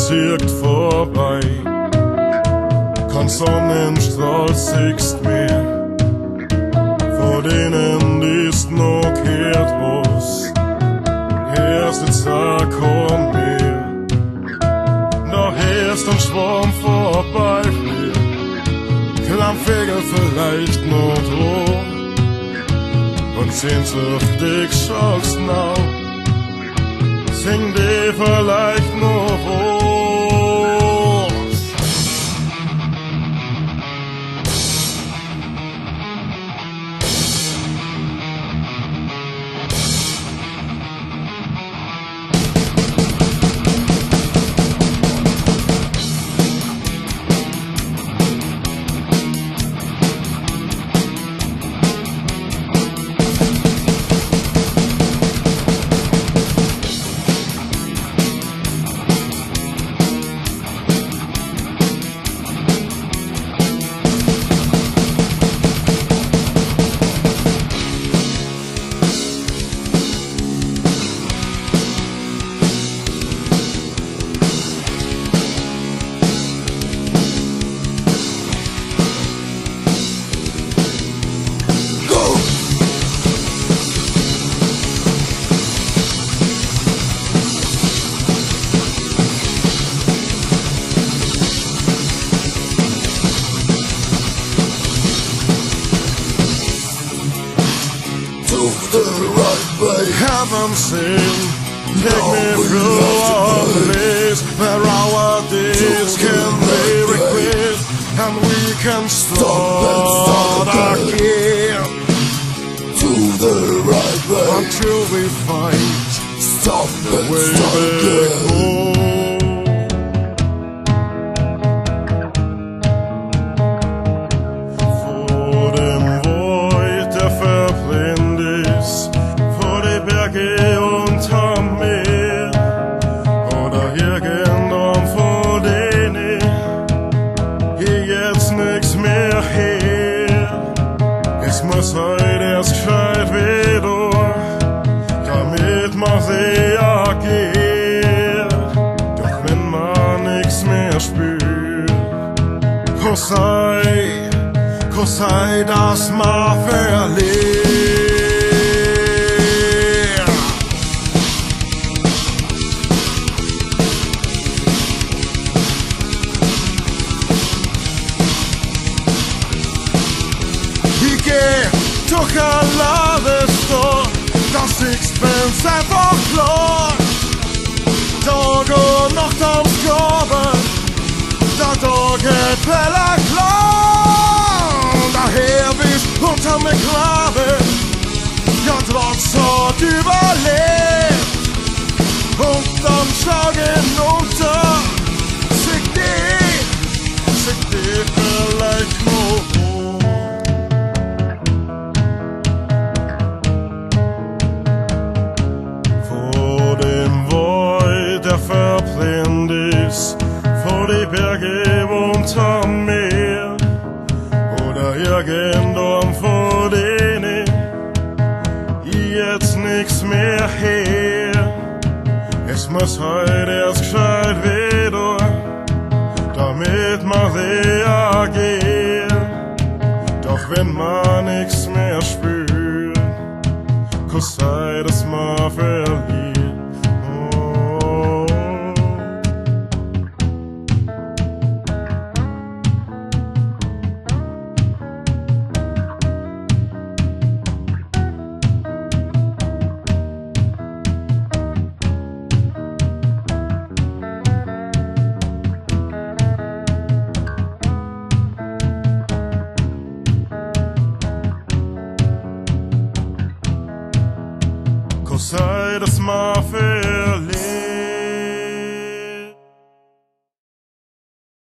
zirkt vorbei. Kein Sonnenstrahl siehst mehr, vor denen ist noch kehrt was. Erst jetzt komm mehr, doch erst ein Schwarm vorbei fliegt. Klammvögel vielleicht noch droh, und sehnsüchtig schaust now, sing dir vielleicht noch was. The right way. Heaven sing, take me through all the days where our days can be replaced, and we can start again. To the right way. Until we find Stop the and way start back again. home. Vor dem Void, der verblind ist, vor die Berge unterm Meer, oder irgendwann vor denen hier jetzt nix mehr her. Es muss heute erst gescheit wieder, damit man reagiert. Doch wenn man nix mehr spürt, sei das mal verliert. Ich geh durch alles durch, das Sixpence einfach klar. Tag und Nacht am Skorben, der Tag geht heller klar. Daher wisch unterm Begraben, ja trotz hat überlebt. Und dann schau hinunter, sieg dir vielleicht noch hoch. Vor dem Void, der verblind ist, vor die Berge unterm Meer, oder irgendwann vor denen jetzt nix mehr her. Es muss heute erst gescheit wieder, damit man reagiert. Doch wenn man nix mehr spürt, kann sein, dass man verliert. Oh. Sei das mal für